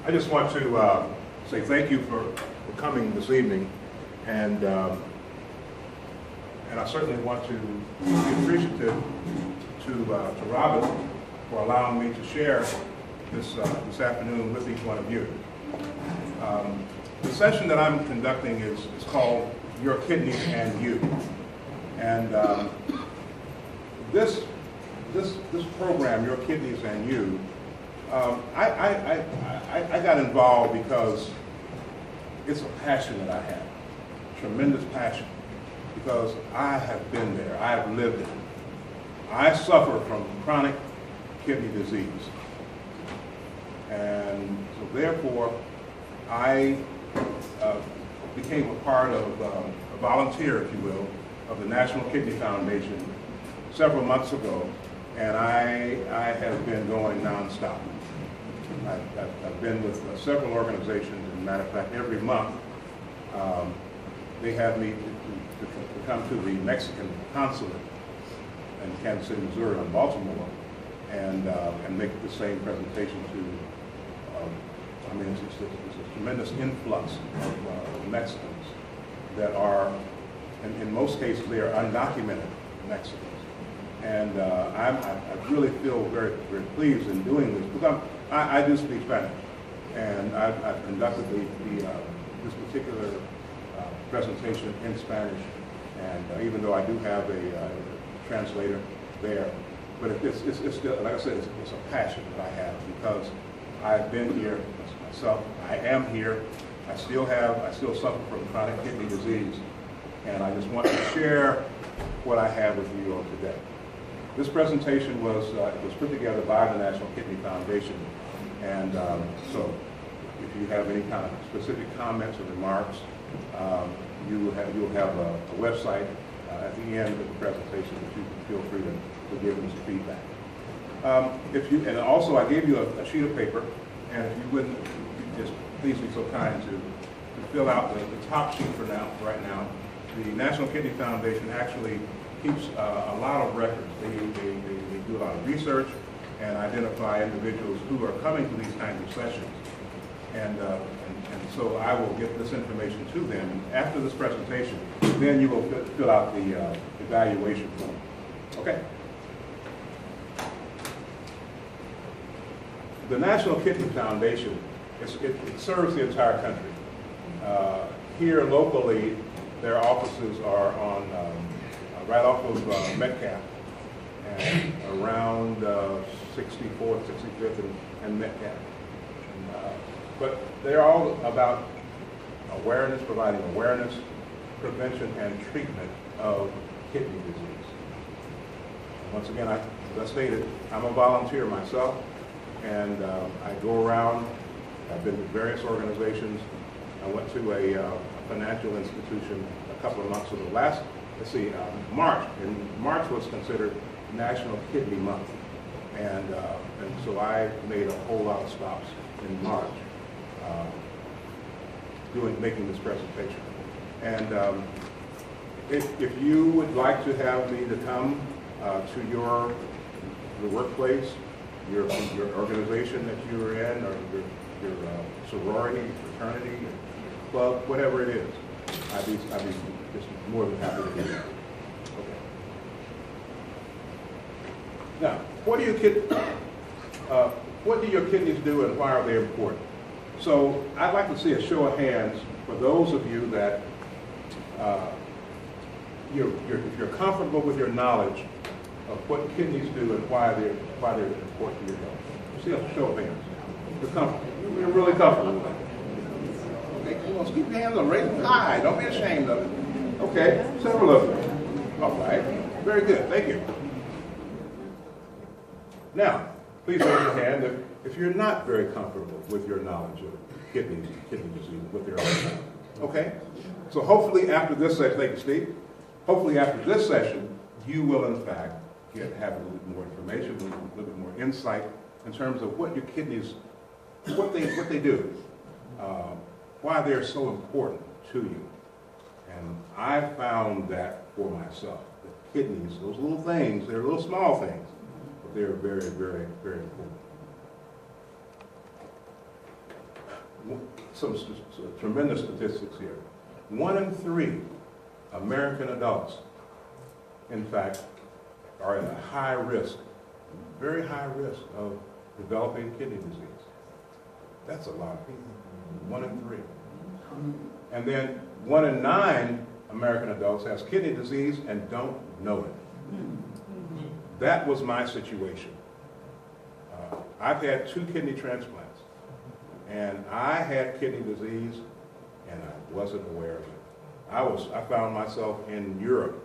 I just want to say thank you for coming this evening, and I certainly want to be appreciative to Robin for allowing me to share this afternoon with each one of you. The session that I'm conducting is called Your Kidneys and You, and this program, Your Kidneys and You, I got involved because it's a passion that I have, tremendous passion, because I have been there, I have lived it. I suffer from chronic kidney disease, and so therefore I became a part of, a volunteer, if you will, of the National Kidney Foundation several months ago, and I have been going nonstop. I've been with several organizations, as a matter of fact, every month they have me to come to the Mexican consulate in Kansas City, Missouri, on Baltimore, and make the same presentation to, I mean, it's a tremendous influx of Mexicans that are, in most cases, they are undocumented Mexicans. And I really feel very, very pleased in doing this, because I do speak Spanish, and I've conducted this particular presentation in Spanish, and even though I do have a translator there, but it's still, like I said, it's a passion that I have, because I've been here myself. I am here. I still suffer from chronic kidney disease, and I just want to share what I have with you all today. This presentation was put together by the National Kidney Foundation, and so if you have any kind of specific comments or remarks, you'll have a website at the end of the presentation that you can feel free to give us feedback. And also I gave you a sheet of paper, and if you wouldn't, just please be so kind to fill out the top sheet for right now. The National Kidney Foundation actually keeps a lot of records. They do a lot of research and identify individuals who are coming to these kinds of sessions. And so I will get this information to them after this presentation. Then you will fill out the evaluation form. Okay. The National Kidney Foundation, it serves the entire country. Here locally, their offices are on right off of Metcalf, and around 64th, 65th, and Metcalf. But they're all about awareness, providing awareness, prevention, and treatment of kidney disease. Once again, as I stated, I'm a volunteer myself, and I go around. I've been to various organizations. I went to a financial institution a couple of months ago. March. And March was considered National Kidney Month, and so I made a whole lot of stops in March, making this presentation. And if you would like to have me to come to your workplace, your organization that you're in, or your sorority, fraternity, club, whatever it is, I'd be just more than happy to do that. Okay. Now, what do your kidneys do, and why are they important? So I'd like to see a show of hands for those of you that if you're comfortable with your knowledge of what kidneys do and why they're important to your health. See a show of hands. You're comfortable. You're really comfortable with that. Okay, keep your hands up, raise them high. Don't be ashamed of it. Okay, several of them. All right, very good. Thank you. Now, please raise your hand if you're not very comfortable with your knowledge of kidney disease, what they're all about. Okay? So hopefully after this session, thank you, Steve. Hopefully after this session, you will in fact have a little bit more information, a little bit more insight in terms of what your kidneys, what they do, why they're so important to you. And I found that for myself. The kidneys, those little things, they're little small things, but they're very, very, very important. some tremendous statistics here. 1 in 3 American adults, in fact, are at a high risk, very high risk of developing kidney disease. That's a lot of people. 1 in 3. And then 1 in 9 American adults has kidney disease and don't know it. That was my situation. I've had 2 kidney transplants, and I had kidney disease, and I wasn't aware of it. I found myself in Europe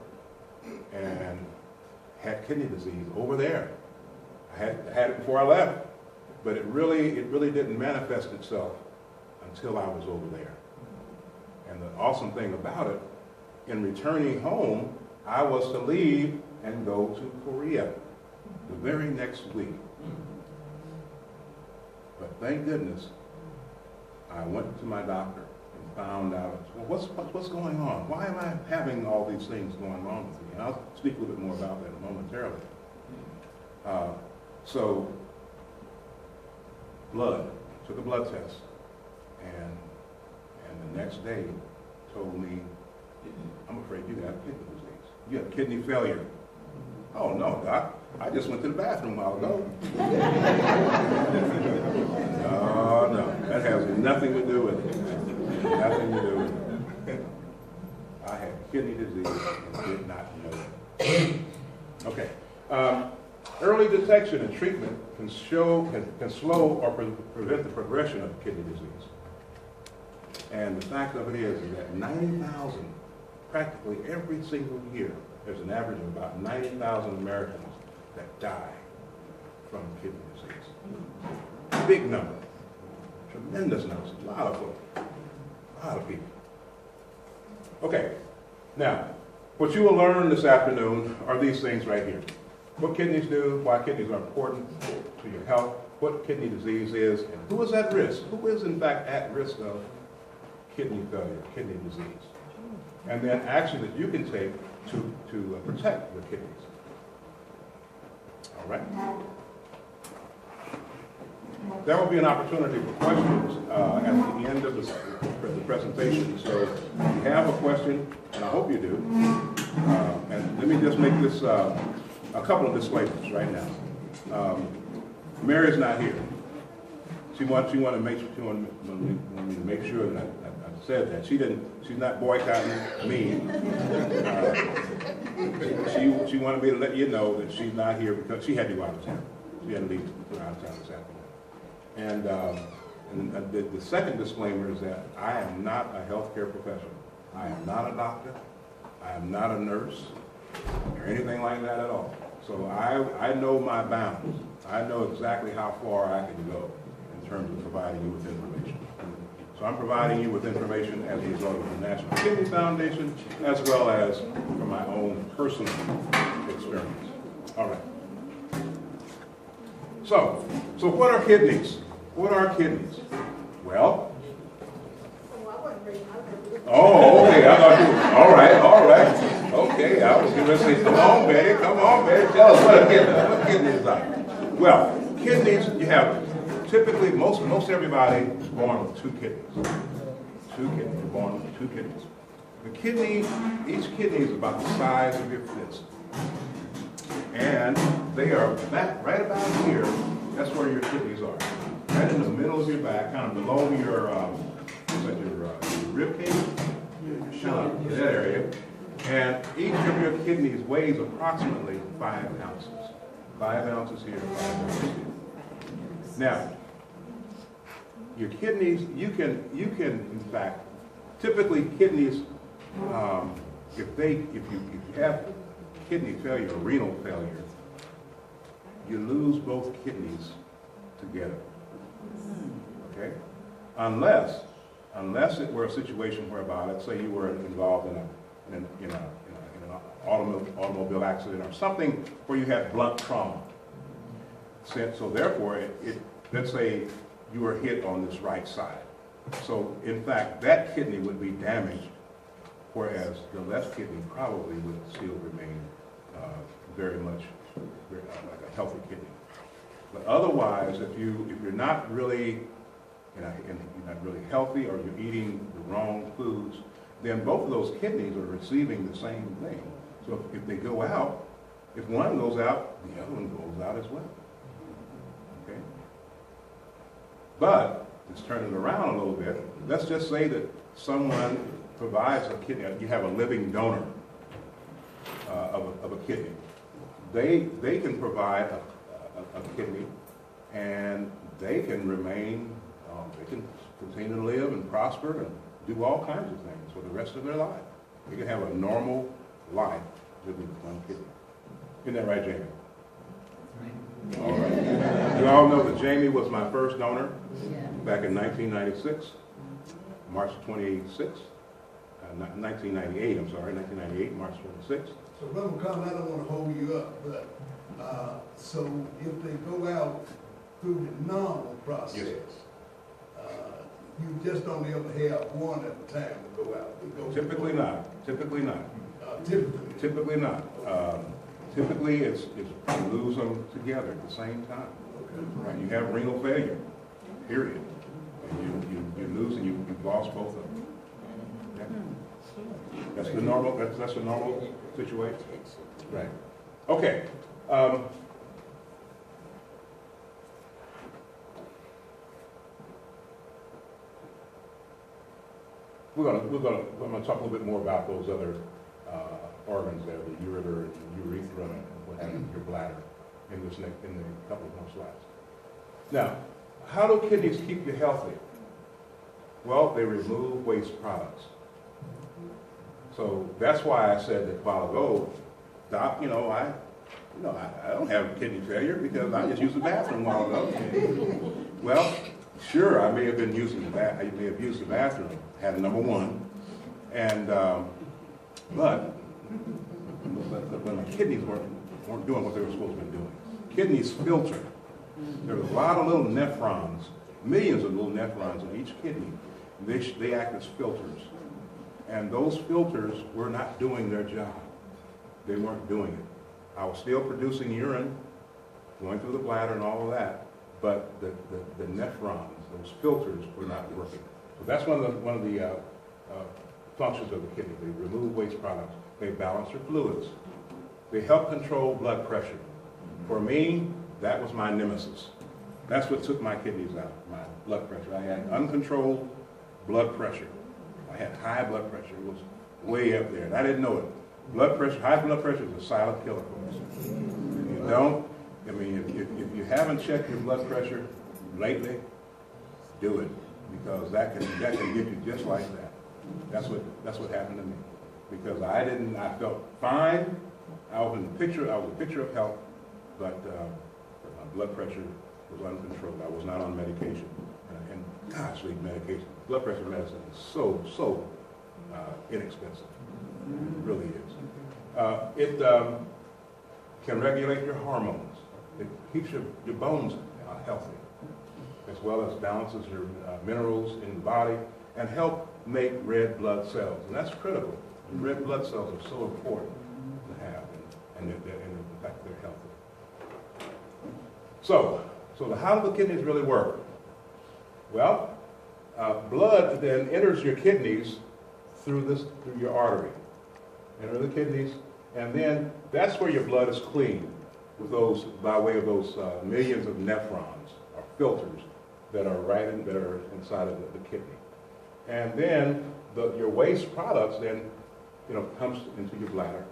and had kidney disease over there. I had it before I left, but it really didn't manifest itself until I was over there. And the awesome thing about it, in returning home, I was to leave and go to Korea the very next week. But thank goodness, I went to my doctor and found out, well, what's going on? Why am I having all these things going on with me? And I'll speak a little bit more about that momentarily. So, took a blood test, and the next day told me, I'm afraid you have kidney disease. You have kidney failure. Oh no, Doc, I just went to the bathroom a while ago. No, that has nothing to do with it. Nothing to do with it. I had kidney disease and did not know it. Okay. Early detection and treatment can slow or prevent the progression of kidney disease. And the fact of it is that 90,000, practically every single year, there's an average of about 90,000 Americans that die from kidney disease. Big number, tremendous numbers, a lot of folks, a lot of people. Okay, now, what you will learn this afternoon are these things right here. What kidneys do, why kidneys are important to your health, what kidney disease is, and who is at risk, who is in fact at risk of kidney failure, kidney disease. And then action that you can take to protect your kidneys. All right? There will be an opportunity for questions at the end of the presentation. So if you have a question, and I hope you do, and let me just make this a couple of disclaimers right now. Mary's not here. She wanted me to make sure that I said that. She's not boycotting me. She wanted me to let you know that she's not here because she had to go out of town. She had to leave out of town this afternoon. And the second disclaimer is that I am not a healthcare professional. I am not a doctor. I am not a nurse or anything like that at all. So I know my bounds. I know exactly how far I can go in terms of providing you with information. So I'm providing you with information as a result of the National Kidney Foundation, as well as from my own personal experience. All right. So what are kidneys? What are kidneys? Well, oh, okay. All right. Okay, I was going to say, come on, Betty, tell us what a kidney is like. Well, kidneys, you have typically, most everybody is born with 2 kidneys. 2 kidneys, you're born with 2 kidneys. The kidney, each kidney is about the size of your fist. And they are back, right about here, that's where your kidneys are. Right in the middle of your back, kind of below your rib cage, kind of that area. And each of your kidneys weighs approximately 5 ounces. 5 ounces here, 5 ounces here. Now, your kidneys, you can in fact, typically kidneys, if you have kidney failure or renal failure, you lose both kidneys together. Okay? Unless it were a situation whereby, let's say you were involved in an automobile accident or something where you had blunt trauma. So therefore, let's say you were hit on this right side. So in fact, that kidney would be damaged, whereas the left kidney probably would still remain very much like a healthy kidney. But otherwise, if you're not really and you're not really healthy, or you're eating the wrong foods, then both of those kidneys are receiving the same thing. So if they go out, if one goes out, the other one goes out as well. Okay? But, let's turn it around a little bit. Let's just say that someone provides a kidney, you have a living donor of a kidney. They can provide a kidney, and they can remain, they can continue to live and prosper and do all kinds of things for the rest of their life. They can have a normal life living with one kidney. Isn't that right, Jamie? All right. You all know that Jamie was my first donor back in 1996, March 26th. 1998, I'm sorry, 1998, March 26th. So, Brother McCollum, I don't want to hold you up, but so if they go out through the normal process, you just don't ever have one at a time to go out. Typically not. Typically not. Typically not. Typically, it's you lose them together at the same time. Okay. Right? You have renal failure, period. And you lose, and you've lost both of them. Okay? That's the normal. That's the normal situation. Right. Okay. I'm gonna talk a little bit more about those other organs there, the ureter and the urethra and what have you, your bladder, in the couple of more slides. Now, how do kidneys keep you healthy? Well, they remove waste products. So that's why I said that a while ago, Doc, I don't have kidney failure because I just used the bathroom a while ago. Well, sure, I may have been using I may have used the bathroom, had number one, and but my kidneys weren't doing what they were supposed to be doing. Kidneys filter. There's a lot of little nephrons, millions of little nephrons in each kidney. They act as filters, and those filters were not doing their job. They weren't doing it. I was still producing urine, going through the bladder and all of that, but the nephrons, those filters, were not working. So that's one of the functions of the kidney. They remove waste products. They balance your fluids. They help control blood pressure. For me, that was my nemesis. That's what took my kidneys out, my blood pressure. I had uncontrolled blood pressure. I had high blood pressure. It was way up there, and I didn't know it. High blood pressure is a silent killer for us. If you don't, if you haven't checked your blood pressure lately, do it, because that can get you just like that. That's what happened to me, because I felt fine. I was a picture of health, but my blood pressure was uncontrolled. I was not on medication, and gosh, medication, blood pressure medicine is so inexpensive. It really is. It can regulate your hormones. It keeps your bones healthy, as well as balances your minerals in the body and help make red blood cells. And that's critical. Red blood cells are so important to have, and in fact, they're healthy. So how do the kidneys really work? Well, blood then enters your kidneys through your artery. Enter the kidneys, and then that's where your blood is cleaned with those, by way of those millions of nephrons or filters that are inside of the kidney. And then your waste products then comes into your bladder,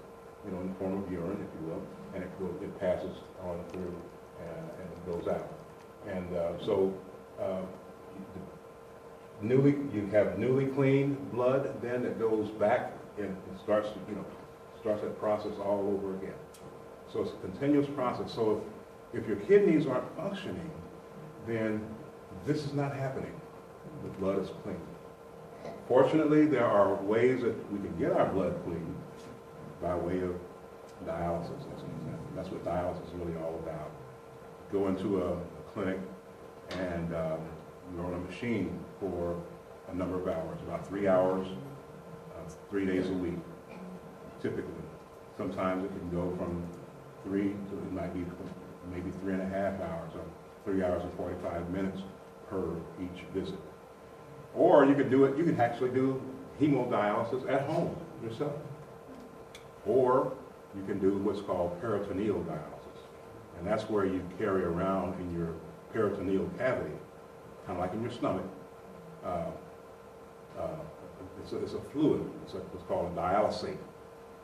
in the form of urine, if you will, and it passes on through and it goes out. And so you have newly cleaned blood then that goes back and it starts that process all over again. So it's a continuous process. So if your kidneys aren't functioning, then this is not happening. The blood is clean. Fortunately, there are ways that we can get our blood clean by way of dialysis, as an example. That's what dialysis is really all about. Go into a clinic and you're on a machine for a number of hours, about 3 hours, 3 days a week, typically. Sometimes it can go from 3 to it might be maybe 3.5 hours or 3 hours and 45 minutes per each visit. Or you could do it, you can actually do hemodialysis at home yourself. Or you can do what's called peritoneal dialysis. And that's where you carry around in your peritoneal cavity, kind of like in your stomach. It's a fluid. It's called a dialysate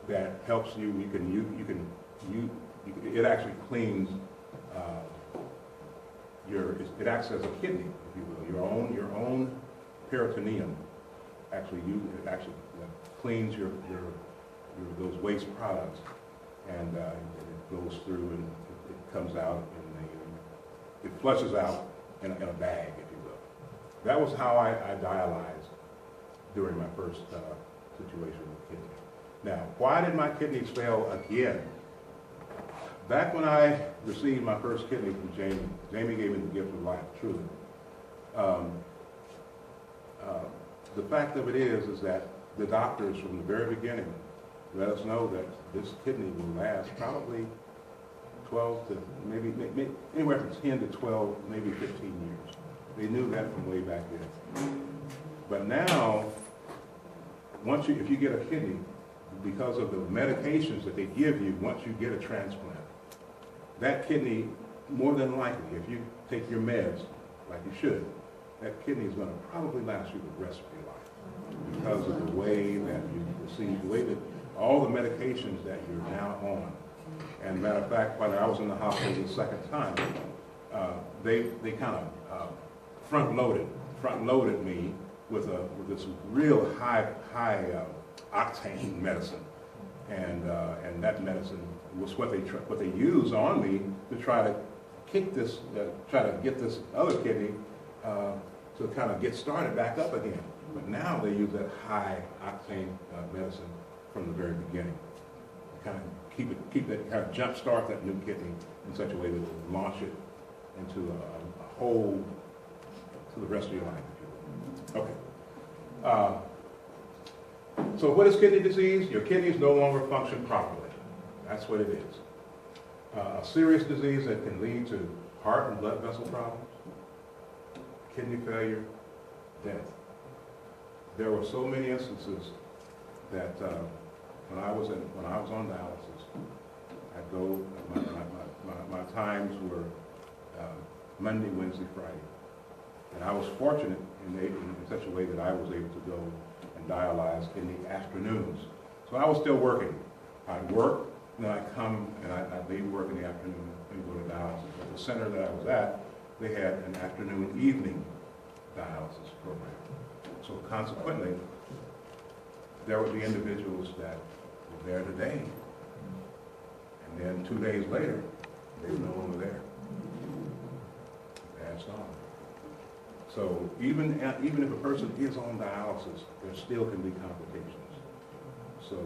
that helps you. It actually cleans it acts as a kidney, if you will. Your own peritoneum actually cleans those waste products, and it goes through and it comes out and it flushes out in a bag, if you will. That was how I dialyzed during my first situation with kidney. Now, why did my kidneys fail again? Back when I received my first kidney from Jamie gave me the gift of life, truly. The fact of it is that the doctors from the very beginning let us know that this kidney will last probably 12 to maybe anywhere from 10 to 12, maybe 15 years. They knew that from way back then. But now, if you get a kidney, because of the medications that they give you once you get a transplant, that kidney, more than likely, if you take your meds like you should, that kidney is going to probably last you the rest of your life because of the way that you receive, the way that all the medications that you're now on. And matter of fact, when I was in the hospital the second time, they kind of front-loaded me with this real high octane medicine, and that medicine was what they use on me to try to get this other kidney to kind of get started back up again. But now they use that high octane medicine from the very beginning, to kind of kind of jump start that new kidney in such a way that it will launch it into a whole to the rest of your life, if you will. Okay. So what is kidney disease? Your kidneys no longer function properly. That's what it is. A serious disease that can lead to heart and blood vessel problems, kidney failure, death. There were so many instances that when I was on dialysis, I'd go. My times were Monday, Wednesday, Friday, and I was fortunate in such a way that I was able to go and dialyze in the afternoons. So I was still working. I'd work, and then I'd come and I'd leave work in the afternoon and go to dialysis. At the center that I was at, they had an afternoon evening dialysis program. So consequently, there would be individuals that were there today, and then 2 days later, they were no longer there. Passed on. So even if a person is on dialysis, there still can be complications. So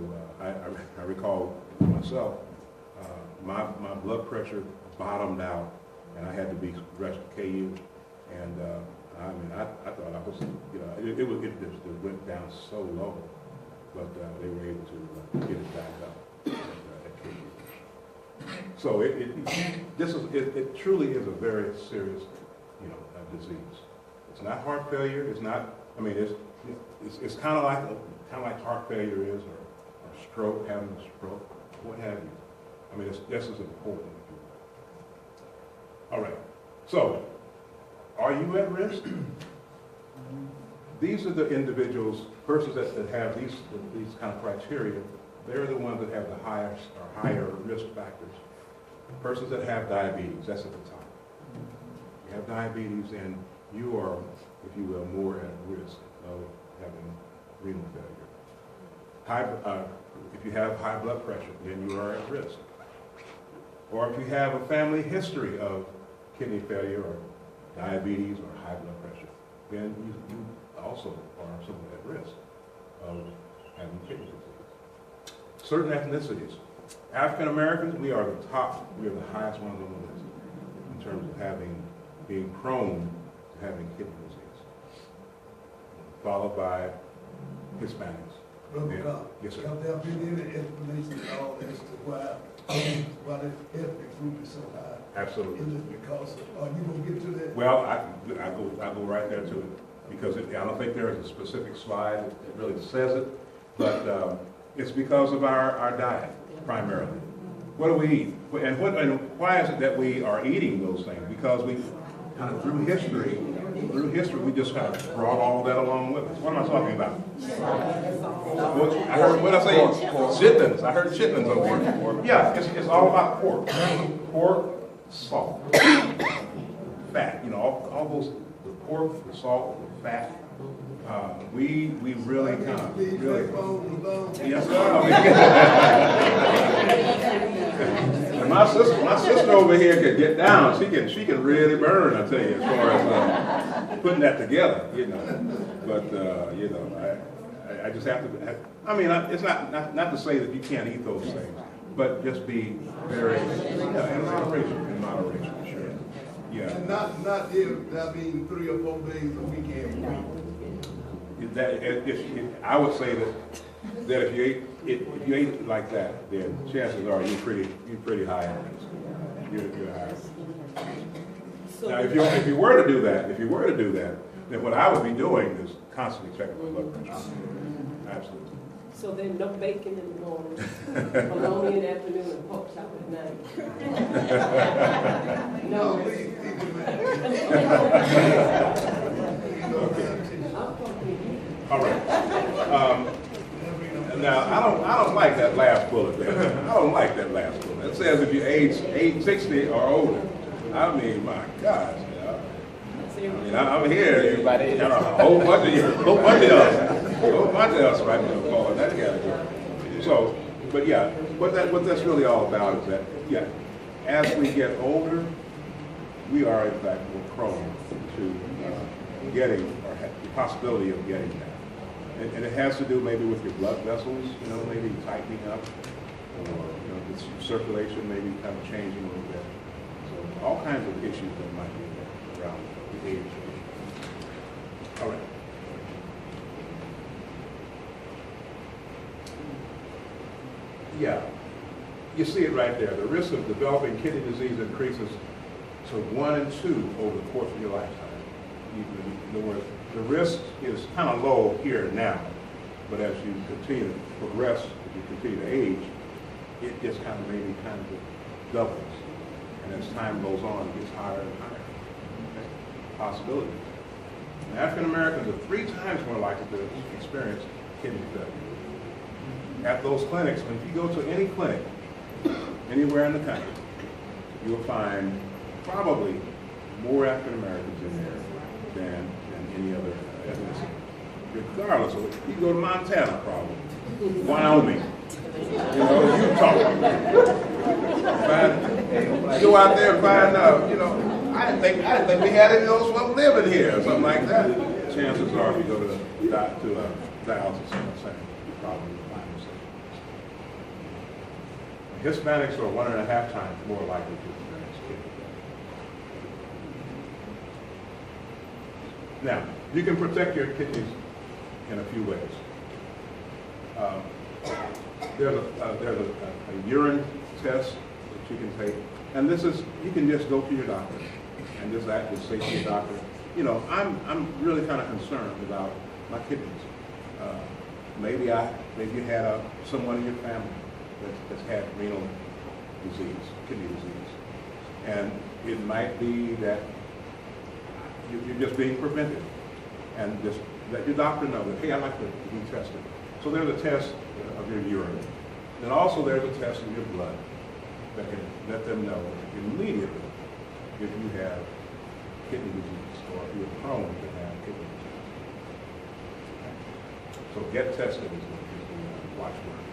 I recall myself, my blood pressure bottomed out, and I had to be rushed to KU, and I thought I was, it just went down so low, but they were able to get it back up at KU. So it truly is a very serious, disease. It's not heart failure. It's not. I mean, it's kind of like heart failure is, or stroke, having a stroke, what have you. I mean, it's just as important. All right. So, are you at risk? These are the individuals, persons that have these kind of criteria. They're the ones that have the higher risk factors. Persons that have diabetes, that's at the top. You have diabetes, and you are, if you will, more at risk of having renal failure. If you have high blood pressure, then you are at risk. Or if you have a family history of kidney failure or diabetes or high blood pressure, then you also are somewhat at risk of having kidney disease. Certain ethnicities. African Americans, we are the top, we are the highest ones on the list in terms of being prone to having kidney disease. Followed by Hispanics, Robocall. Yes, sir. Have there been any explanation at all as to why the ethnic group is so high? Absolutely. Is it because, are you gonna get to that? Well, I go right there to it, because I don't think there is a specific slide that really says it, but it's because of our diet, primarily. What do we eat? And why is it that we are eating those things? Because we kind of, through history, we just kind of brought all that along with us. What am I talking about? I heard, what did I say? Chitlins. I heard chitlins over here. Yeah, it's all about pork. Pork, salt, fat. You know, all those, the pork, the salt, the fat. We really kind of, really. Yes, sir. And my sister over here can get down. She can really burn, I tell you, as far as putting that together, you know. But you know, I just have to. I mean, it's not to say that you can't eat those things, but just be very in moderation, sure. Yeah. And not if, I mean, 3 or 4 days a weekend. I would say that if you ate like that, then chances are you're pretty high on this. You're high. Now, if you were to do that, then what I would be doing is constantly checking my blood pressure. Absolutely. So then no bacon in the morning, bologna in the afternoon, and pork chop at night. No. All right. Now I don't like that last bullet there. I don't like that last bullet. It says if you're age 60 or older. I mean, my gosh. I mean, I'm here. Everybody, you know, a whole bunch of us right now fall in that category. So, but yeah, what that's really all about is that, yeah, as we get older, we are in fact more prone to getting, or the possibility of getting that. And it has to do maybe with your blood vessels, you know, maybe tightening up, or, you know, your circulation maybe kind of changing a little bit. So all kinds of issues that might be around the age. All right. Yeah, you see it right there. The risk of developing kidney disease increases to 1 in 2 over the course of your lifetime. In other words, the risk is kind of low here and now, but as you continue to progress, as you continue to age, it just kind of doubles. And as time goes on, it gets higher and higher. Okay? Possibilities. And African Americans are 3 times more likely to experience kidney failure. At those clinics, when you go to any clinic, anywhere in the country, you'll find probably more African Americans in there than any other ethnicity. Regardless of it, you go to Montana, probably, Wyoming, you know, Utah. Go out there and find out, you know, I didn't think we had any of those folks living here, or something like that. Chances are, if you go to dialysis center, you probably find the same. Hispanics are 1.5 times more likely to experience kidney failure. Now, you can protect your kidneys in a few ways. There's a urine test that you can take, and this is, you can just go to your doctor and just say to your doctor, you know, I'm really kind of concerned about my kidneys. Maybe you had someone in your family that's had renal disease, kidney disease, and it might be that you're just being prevented, and just let your doctor know that, hey, I'd like to be tested. So there's a test of your urine, and also there's a test of your blood that can let them know immediately if you have kidney disease or if you're prone to have kidney disease. So get tested is the watchword.